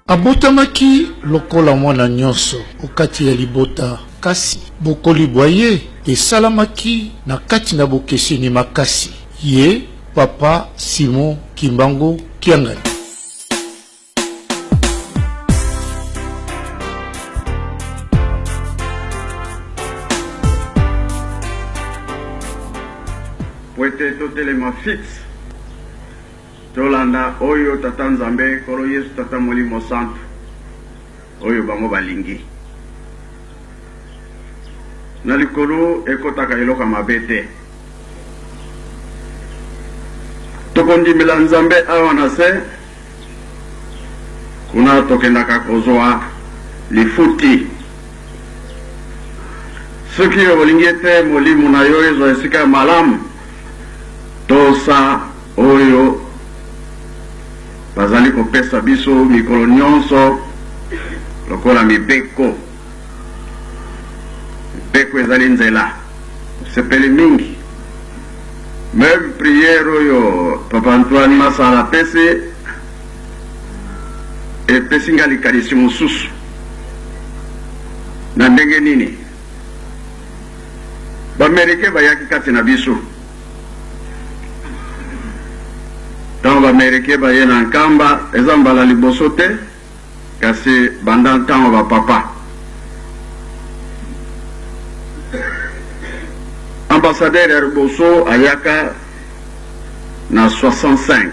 abotamaki lokola mwana nyonso okati ya libota, kasi bokoli bwaye esalamaki na kati na bokeseni makasi. Ye Papa Simon Kimbangu Kiangani. Poete totelema fixe tolanda oyo tata Nzambe kolo Yesu tata Molimo Santo oyo bango balingi na likolo ekotaka eloka mabete tokondimela Nzambe awa na se kuna tokendaka kozwa lifuti soki olingi ete Molimo na yo ezwa esika malamu tosa oyo bazali kopesa biso mikolo nyonso lokola mibeko ezali nzela sepeli mingi. Même prière oyo Papa Antoine Masala pese epesi nga likanisi mosusu na ndenge nini bamerike bayaki kati na biso ntango bamerike baye na nkamba eza mbala liboso te kasi banda ntango bapapa ambassadeur ya liboso ayaka na 65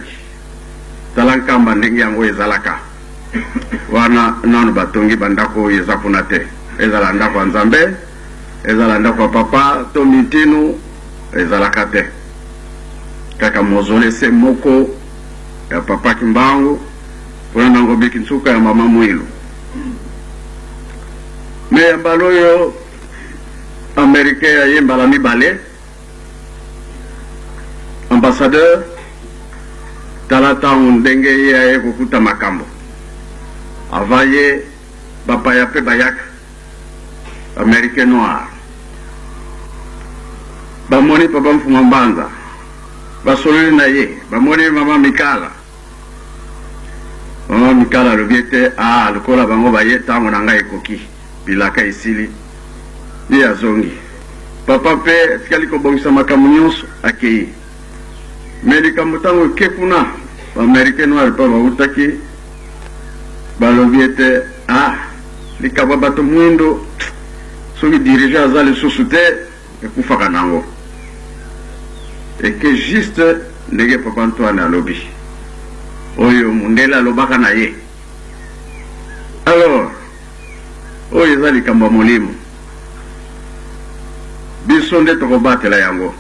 tala nkamba ndenge yango ezalaka wana nanu batongi bandako oyo eza kuna te ezala ndako ya Nzambe ezala ndako ya papa to mitinu ezalaka te kaka mozole se moko ya Papa Kimbangu pona nango biki nsuka ya mama Mwilu me ya mbalo yo Amerike ya yembala mibale ambassadeur talata ndenge ya kokuta makambo avaye bapaya pe bayaka Amerike noir bamoni Papa Mfuma Mbanza basololi na ye bamoni mama Mikala lobiete lokola bango baye tango na ngai ekoki bilaka esili ye azongi papa pe tikali kobongisa makambo nyonso akei me likambo ntango eke kuna baamericain noir pa bautaki balobi ete likambo bato mwindo soki dirige aza lisusu te ekufaka nango eke juste ndenge Papa Antoine alobi oyo mundela alobaka na ye. Alors oyo eza likambo ya Molimo biso nde tokobatela yango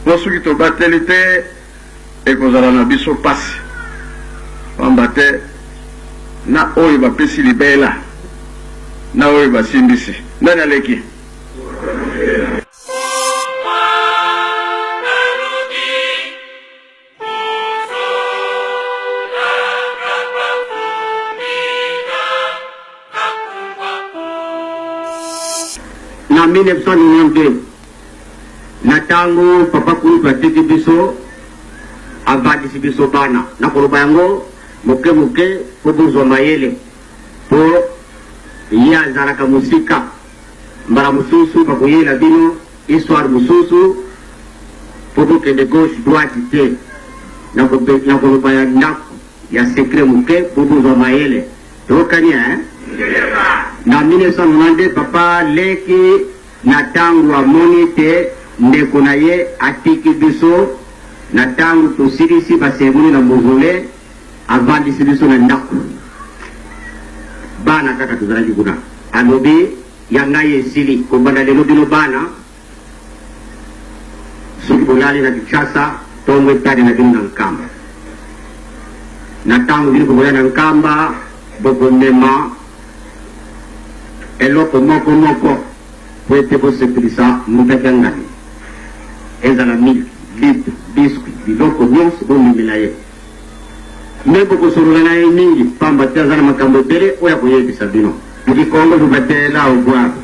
po soki tobateli te ekozala na biso pasi pamba te na oyo bapesi libela na oyo basimbisi ndani aleki na 1992 na tango papa kulu atiki biso abadisi biso bana na koloba yango moke moke po bozwa mayele po ye azalaka mosika mbala mosusu bakoyela bino histoire mosusu po bokende gauche droite te na koloba ya ndako ya secret moke po bozwa mayele tokania na 1992 papa leki na tangu amoni te ndeko na ye atiki biso na tangu tosilisi basemuni na mozole avandisi biso na ndako bana kaka tozalaki kuna alobi ya ngai esili kobanda lelo bino bana soki bolali na Kinshasa tongo etali na bino na nkamba na tangu bino koboya na nkamba bokondema eloko moko po ete bosekilisa mutaki ngani ezala milk litre biscuit biloko nyonso bomimela ye me bokosolola na ye mingi pamba te aza na makambo ebele oyo akoyebisa bino likongo bobatela obwaka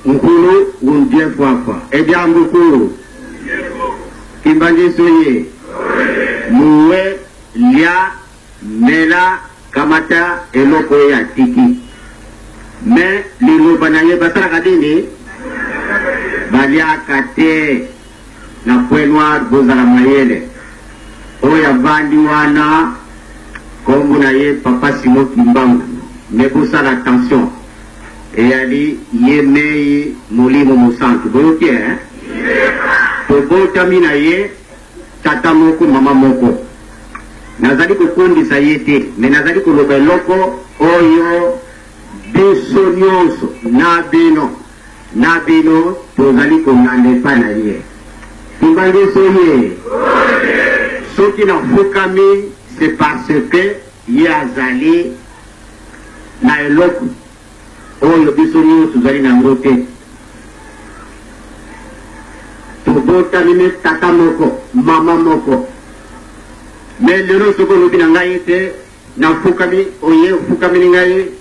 nkulu undie kwa ebyambuku kimbangisoye muwe lia mela kamata eloko ya tiki me liloba na ye basara kadini balia kate na kwenwa bozala mayele oya bandi wana kombo na ye papa Simo Kimbangu nebosala attention eyali ye mei molimo mosantu boyoke tobotami na ye tata moko mama moko nazali kokondisa ye te me nazali koloba eloko oyo biso nyonso na bino tozali konganda epa na ye timbangeso ye soki nafukami c'est parce que ye azali na eloko oyo biso nyonso tozali nango te tobotami ne tata moko mama moko me lelo soko olobi na ngai te nafukami oye ofukami ni ngai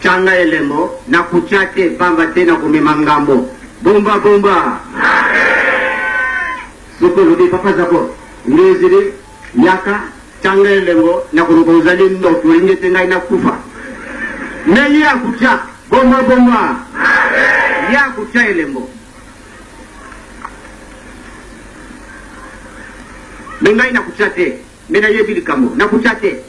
changa elemo na kucha te pamba te na komema ngambo bomba soko olobi papa zako ngezili yaka changa elemo na kuluka uzali ndoto ingete ngai na kufa me ye akucha bomba ye akucha elemo mengai na kucha te mena ye bilikamo na kucha te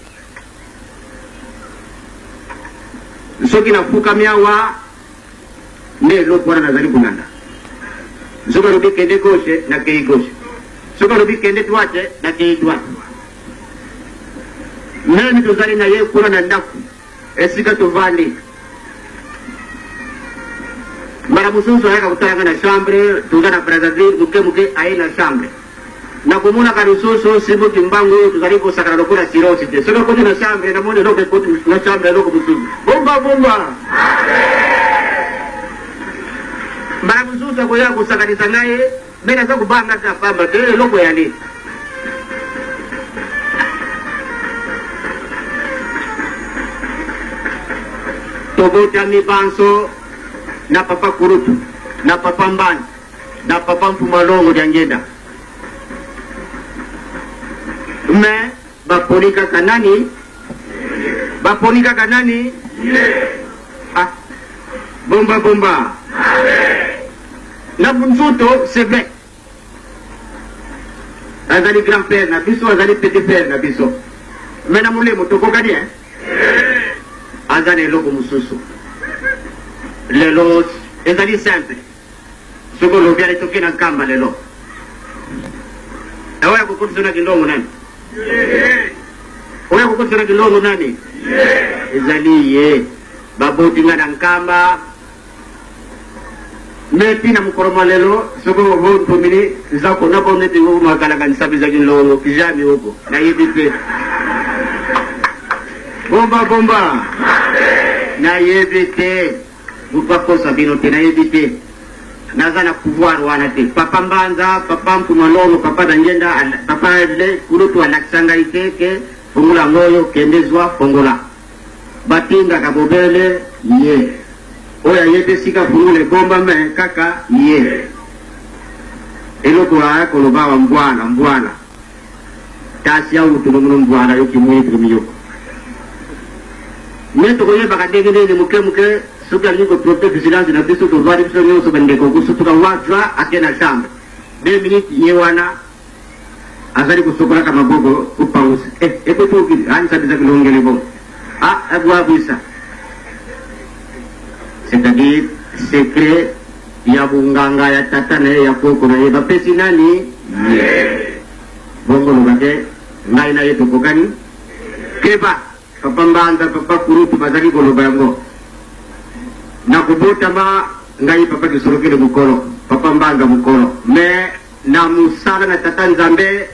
soki na fukami awa ne eloko wana nazali kunanda soki alobi kende gauche na kei gauche soki alobi kende droite na kei droite memi tozali na ye kuna na ndako esika tovandi mara mosusu ayaka kotalanga na chambre toza na brazzaville moke aye na chambre na komona ka lisusu Simo Kimbangu tozali kosakana lokola sirosi te soki akoti na chambre namoni eloko ekoti na chambre eloko mosusu bomba mara mosusu akoya kosakanisa ngai me naza kobanga ta pamba te eloko yali tobotami banso na papa Kurutu na papa Mbani na papa Mpumalongo Diangenda me baponika kanani ah bomba na bunzuto c'est vrai azali grand-père na biso azali petit-père na biso me na mulemo tokokani azali eloko mosusu lelo ezali simple soko lobi alitoki na nkamba lelo oya kokotisa na kilongo nani oya kokotisa na kilongo nani ezali ye baboti nga na nkamba meti na mukoroma lelo soko vontomini zako na boneti ngo makalanga nisabiza kilongo kijami huko na yebi pe bomba na yebi te bupakosa bino te na yebi te naza na pouvoir wana te papa Mbanza papa Mpumalongo papa Diangenda papa le Kurutu alakisanga iteke fongola ngoyo kende zwa fongola batinga kabobele ye oya yete sika fungule bomba me kaka ye eloko ya koloba wa mbwana tasi ya utumungu mbwana yoki mwitri miyoko meto koye bakadegele muke soki alingi koprofite vigilance na biso tozwali biso nyonso bandeko kosutuka wazwa ake na chambre 2 minutes ye wana azali kosokolaka maboko kopausi ekotokili anisabisa kilongele bongo ebwabwisa c'est-à-dire secret ya bunganga ya tata na ye ya koko na ye bapesi nani bongo lobake ngai na ye tokokani keba papa Mbanza papa Kurutu bazali koloba yango na kubotama ngai papa kisorokele mukolo papa Mbanza mukolo me na musala na tata Nzambe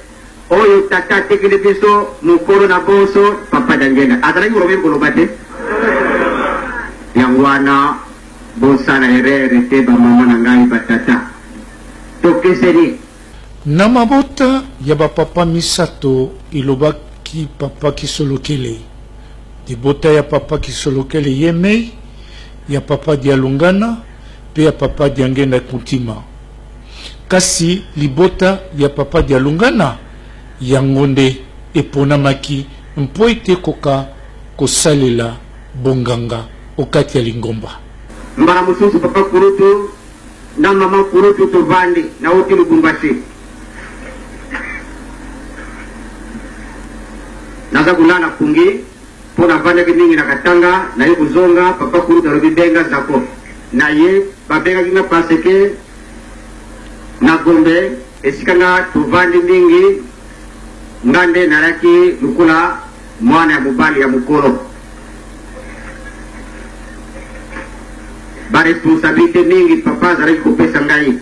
oyo tata tekele biso mukolo na boso papa Diangenda azali koloba koloba te yangwana bosana erere te ba mama na ngai batata tokeseni na mabota ya bapapa misato ilobaki papa Kisolokele di bota ya papa Kisolokele Yemei ya papa Dialungana pe ya papa diangenda kuntima kasi libota ya papa dialungana yangonde eponamaki mpo ete koka kosalela bonganga okati ya Lingomba. Mbara mususu papa Kurutu na mama Kurutu tovandi na uti Lubumbashi. Naza kulala kungi pona vanda kiningi na Katanga na ye kuzonga papa Kurutu alobibenga zako na ye babenga kinga paseke na Gombe esikanga tovandi mingi ngande naraki lukula mwana ya mubali ya mukolo ba responsabilité mingi papa zari kopesa ngai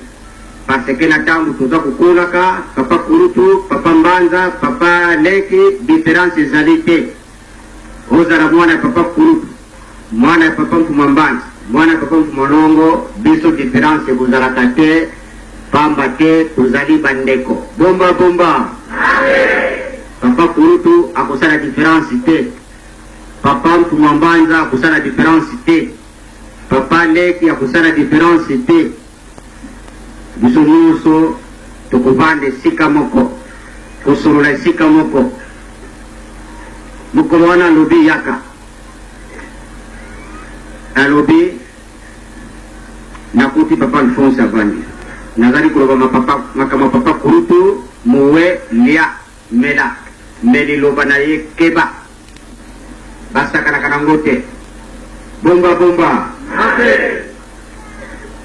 parce que na tangu tuza kukunaka papa Kurutu papa Mbanza papa Leki différence zalite ozara mwana papa Kurutu mwana papa Mbanza mwana papa Molongo biso différence buzara kate pamba te tuzali bandeko bomba bomba. Papa Kurutu akosala différence te papa Mbanza akosala différence te papa Leki akosala différence te biso nyonso tokobande sika moko kosolola sika moko mokolo wana alobi yaka alobi nakuti papa Alphonse avandi nazali koloba makama papa Kurutu muwe lia mela meli loba na ye keba basaka na kanangote bomba bomba.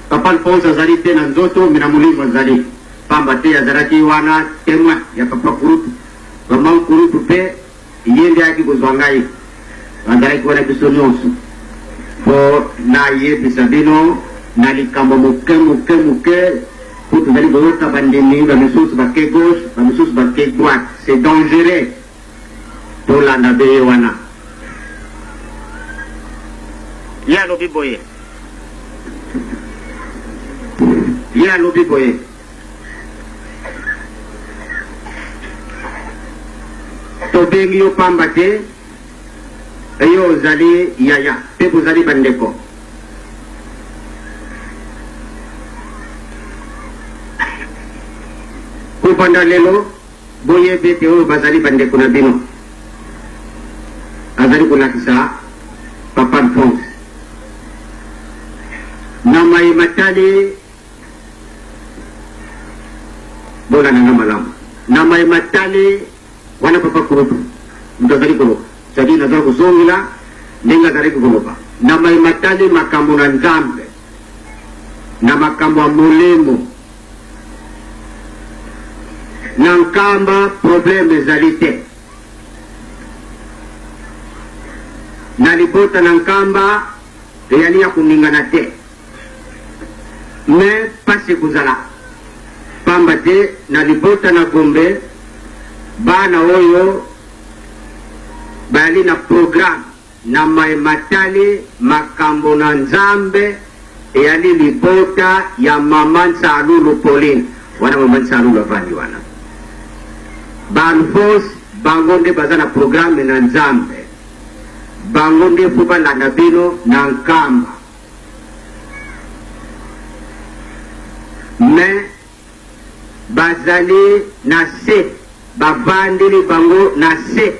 Papa Alphonse azali te na nzoto mina mulimu azali pamba te azalaki wana témoin ya papa Kurutu mama Kurutu pe yende yaki kozwa ngai azalaki wana biso nyonso po na yebisa bino na likambo moke pour que vous allez voir ta bandini, la misusu baké gauche, la misusu baké droite. C'est dangereux pour la nabe wana. Ya lobi boye. Ya lobi boye. Tobengi yo pambate, yo zali yaya, pe vous allez bandeko. Kupanda lelo boye bete o bazali bande kuna bino azali kuna kisa papa Alphonse na mai matali bola na malamu na mai matali wana papa Kurutu ndazali kulo jadi nazali kuzongila ninga zali kuloba na mai matali makambo na Nzambe na makambo ya mulemo nankamba probleme zalite nalipota nankamba yani ya kuningana te me pasi kuzala pamba te nalipota na Gombe bana oyo bali na program na matali makambo na Nzambe yani lipota ya mama Nsalulu Pauline wana mama Nsalulu avandi wana Alphonse bangonde bazana programme na Nzambe bangonde fuba la nabino na nkamba me bazali na se bavandili bango na se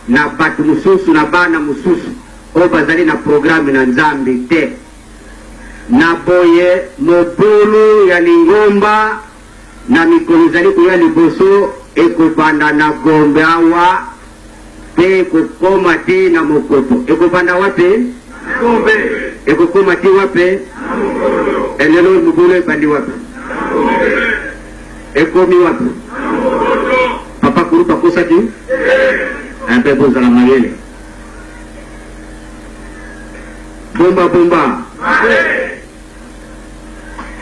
na batu mususu na bana mususu o bazali na programme na Nzambe te na boye mobulu ya Lingomba na mikolo zali kuya liboso ekopanda na Gombe awa pe ekokoma te na Mokoto ekopanda wape Gombe ekokoma te wape elelo mubule pandi wape ekomi wape papa Kurutu akosaki ape bozala mayele bomba bomba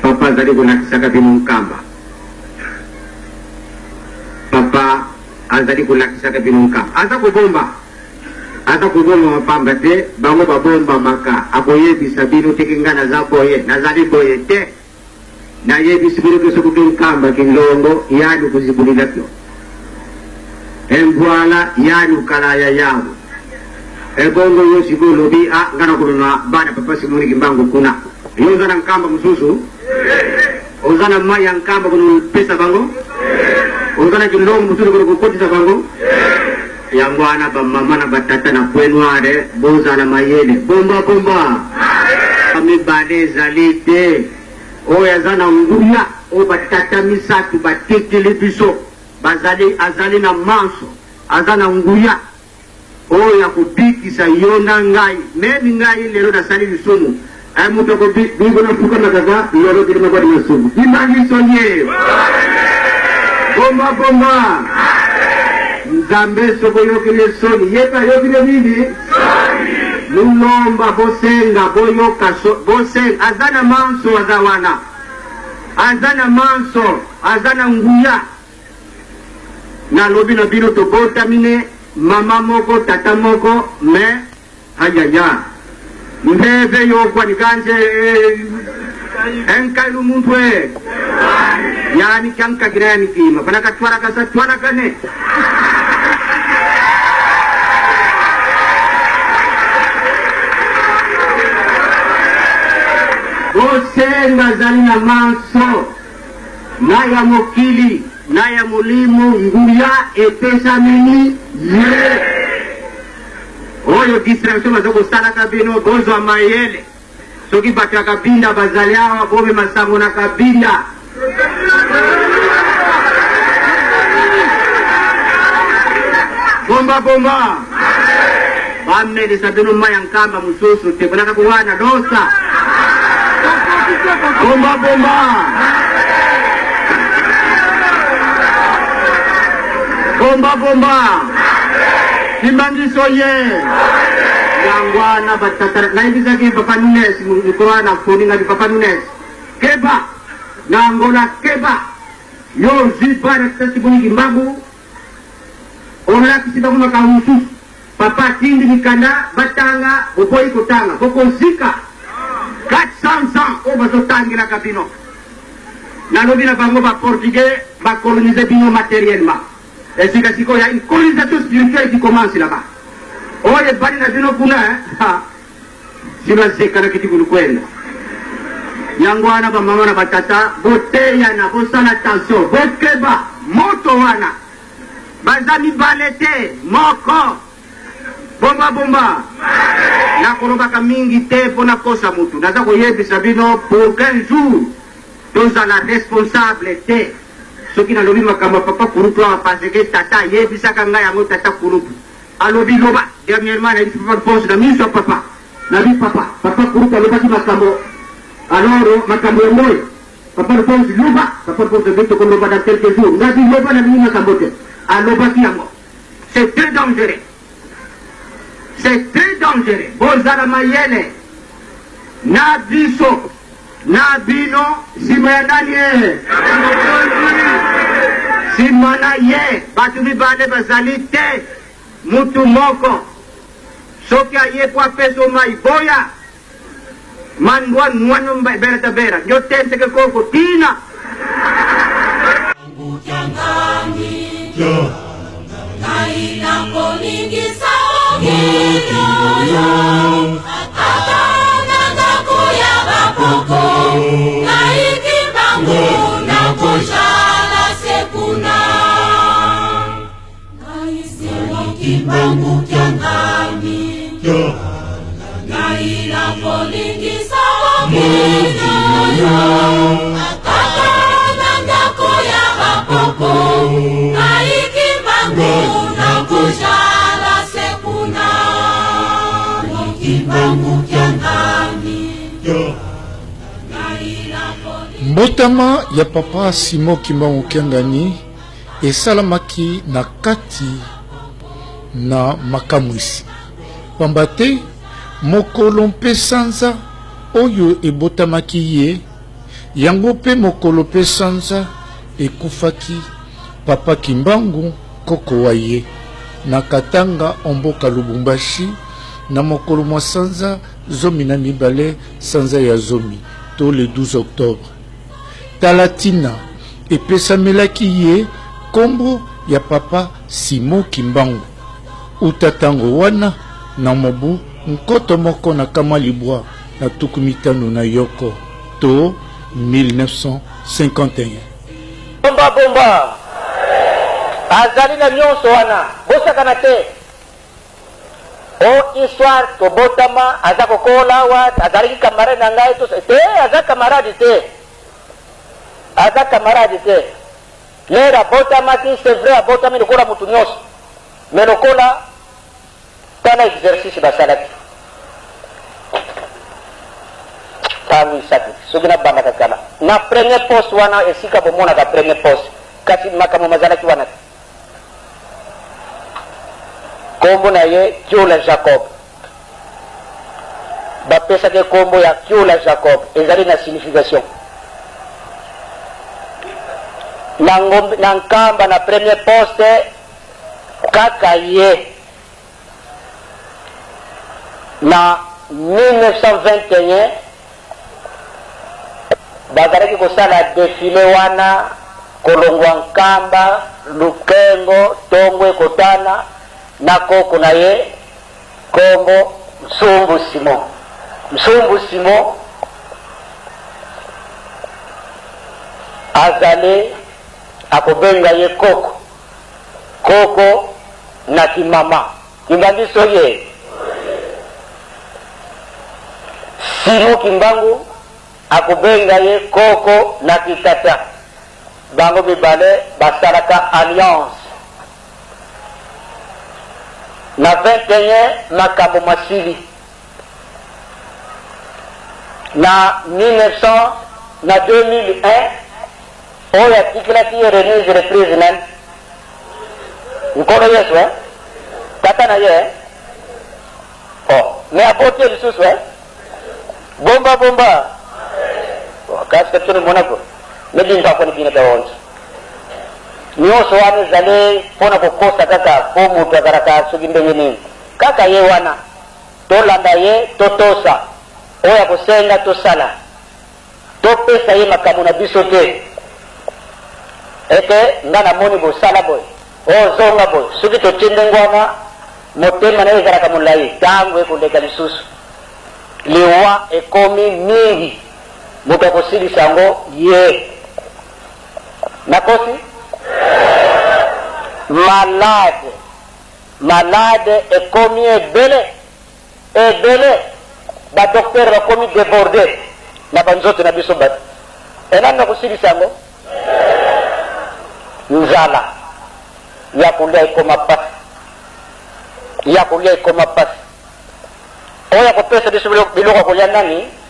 papa zali konakisaka bino nkamba papa azali kulakisaka bino nkamba aza kubomba mapamba te bango babomba maka akoyebisa bino teke nga naza boye nazali boye te nayebisi bino keso kuke nkamba kilongo yani kuzibulila kyo embwala yani ukalaya yawo ebongo yosi golobi ngana kuluna bana papa simuni kimbango kuna Yozana nkamba mususu. Ozana maya nkamba kuno pesa bango. Ozana kilongo mususu kuno kupotisa bango. Yangwana ba mama na batata na kwenware bozana mayele. Bomba bomba. Ami bade zalite. Oya zana nguya. O batata misatu batekele biso. Bazali azali na manso. Azana nguya. Oya kupikisa yona ngai. Memi ngai lero na sali bisumu. Muto ko bigo na fuka na kaza lero kile mabadi na sumu. Imangi sonye. Bomba bomba. Nzambe soko yokile soni. Yeka yokile nini? Soni. Mulomba bosenga boyoka bosenga. Azana manso azawana. Azana manso. Azana nguya. Na lobi na bino to bota mine. Mama moko, tata moko, me, ayaya. Mbeve yo kwa nikanje, enkailu mundwe. Yani kianka girani kima, panaka tuara kasa tuara kane. Bosenga zali na manso, naya mokili. Naya mulimu nguya epesa mini ye. Oyo distraction mazoko sala kabino gozo amayele. Soki batra kabinda bazali awa bobe masango na kabinda. Bomba bomba. Bame de sabino mayankamba mususu te banaka kuwana dosa. Bomba bomba. Bomba bomba. Imangi soye. Yangwana batata. Na hivi zaki Papa Nunes mkurana kuni na Papa Nunes. Keba. Na Angola keba. Yo zipa na tasi kuni kimbagu. Ona kisida kuma kahusu. Papa tindi mikanda batanga upoi kutanga. Koko zika. Kat sansan oba sotangi na kabino. Na lobi na bango ba portugais ba coloniser bino matériellement. Et c'est qu'il y a une colonisation spirituelle qui commence là-bas. Oh, les bali na bino kuna, si la zekana kiti kunu kwenda. Yangwana ba mama na batata, boteya na bosala attention, bokeba, moto wana. Bazami balete, moko. Bomba bomba. Na kolobaka mingi te pona kosa mutu. Naza koyebisa bino pour 15 jours. Toza la responsable te. Soki na lobi makamba papa kurupu parce que tata yebisa kanga yango tata kurupu. Alobi loba dernièrement na papa pose na miso papa. Na bi papa kurupu loba ki makambo. Alors makambo moy. Papa pose loba, papa pose de ko loba dans quelques jours. Na bi loba na bi makambo te. Aloba ki yango. C'est très dangereux. C'est très dangereux. Bozala mayele. Na biso na bino simayandani simana ye batu mibale bazali te mutu moko soki aye kwa peso mai boya mandwa nwano mbera tabera nyo tense ke koko tina Kaila koningi saogi Kaikimbangu na kushala sekuna Kaisiri kimbangu kiangami Kaila kolingi sawamino Akata nandako ya bapoko Kaikimbangu na kushala sekuna Kimbangu kiangami Mbotama ya papa Simo Kimbangu Kiangani esalamaki na kati na makamwisi. Pambate mokolo mpe sanza oyo ebotamaki ye yango mpe mokolo mpe sanza ekufaki papa Kimbangu koko wa ye na Katanga omboka Lubumbashi na mokolo mwa sanza zomi na mibale sanza ya zomi to le 12 octobre. Talatina epesamelaki ye kombo ya papa Simo Kimbangu utatango wana na mobu nkoto moko na kama libwa na tuku mitano na yoko to 1951. Bomba azali na nyonso wana bosakana te o histoire tobotama aza kokola wa azalaki camarade na ngai to te aza camarade te lera abotamaki c'est vrai abotami lokola mutu nyonso mais lokola tana exercice basalaki tangu isaki soki nabandaka kala na premier poste wana esika bomonaka premier poste kasi makambo mazalaki wana te kombo na ye Kiola Jacob bapesaki kombo ya Kiola Jacob ezali na signification na nkamba na premier poste kaka ye na 1921 bazalaki kosala defile wana kolongwa nkamba lukengo tongo ekotana na koko na ye kombo Msumbu Simon azali akobenga ye koko na kimama kimbangiso ye Simon Kimbangu akobenga ye koko na kitata bango mibale basalaka alliance na 21 makambo masili na 1900 na 2001 oyo atikilaki ye renise reprise nani nkolo yesu tata na ye me abotie lisusu bomba kasi tuni monako medintakoni bina tawonso nyonso wana ezali mpona kokosa kaka po mutu azalaka soki ndenge nini kaka ye wana tolanda ye totosa oyo akosenga tosala topesa ye makambo na biso te ete nga namoni bosala boye ozonga boye soki totindenge wana motema na ye ezalaka molai ntango ekoleka lisusu liwa ekomi mingi moto akosilisa yango ye nakosi malade ekomi ebele badoktere bakomi débordé na banzoto na biso bato enani nakosilisa yango nzala ya kolia ekoma pasi oyo akopesa biso biloko ya kolia nani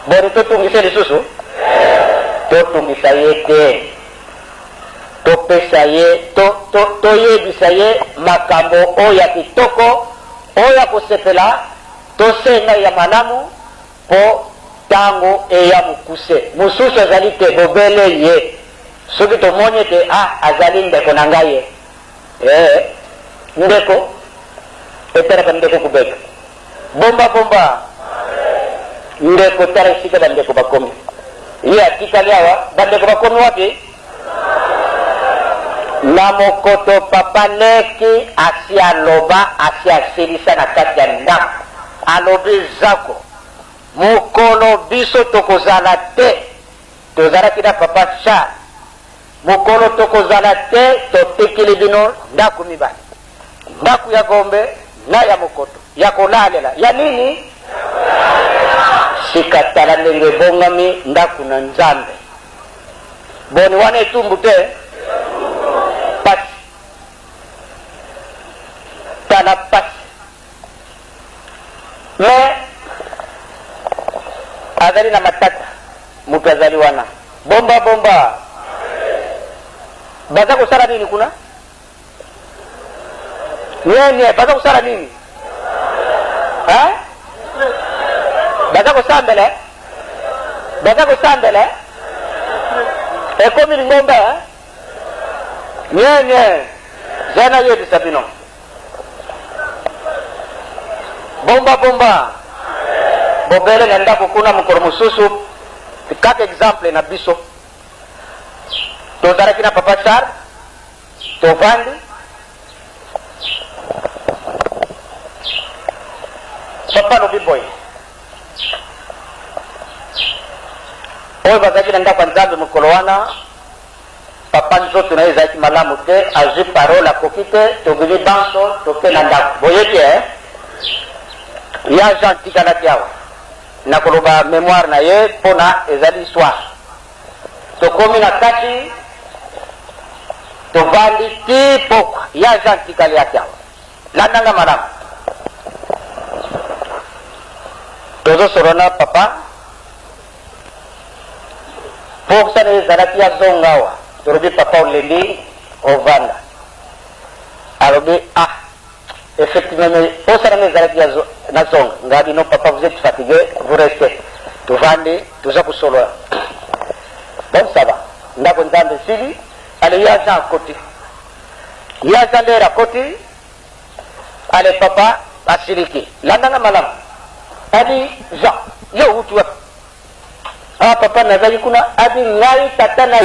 boni totungisa lisusu totungisa ye te topesa ye toyebisa ye makambo oyo ya kitoko oyo ya kosepela tosenga ya malamu po ntango eya mokuse mosusu azali te bobele ye soki tomoni ete azali ndeko na ngai ye ndeko etalaka ndeko kubeka bomba ndeko tala esika bandeko bakomi ye atikali awa bandeko bakomi wapi na mokoto papa leki asi aloba asi asilisa na kati ya ndako alobi zako mokolo biso tokozala te tozalaki na papa Charles mokolo tokozala te totekeli bino ndako mibale ndako ya gombe na ya mokoto ya kolalela ya nini sikatala ndenge bongami ndako na nzambe boni wana etumbu te pasi tala pasi me azali na matata mutu azali wana bomba baza kosala nini kuna nye baza kosala nini baza kosambele ekomi lingombe nye zana yebisa bino bomba bobele na ndako kuna mokolo mosusu kaka exemple na biso tozalaki na papa Charles tovandi papa no biboy oyo bazalaki na ndako ya nzambe mokolo wana papa nzoto na ye ezalaki malamu te azwi parole akoki te tobimi banso toke na ndako boyebi ya jean tikalaki awa na koloba mémoire na ye mpona ezali histoire tokomi na kati tovandi ti pokwa ya jean tikali yaki awa landanga malamu tozosolo na papa pokisana ezalaki azonga awa tolobi papa olendi ovanda alobi effectivement posana ezalaki nazonga ngabi non papa vous êtes fatigué vous restez tovandi toza kosolola bon ça va ndako nzambe sili ale ya jean akoti ya jean ndera akoti ale papa asiliki landanga malamu adi jean yo utu wapi papa nazali kuna adi ngai tata na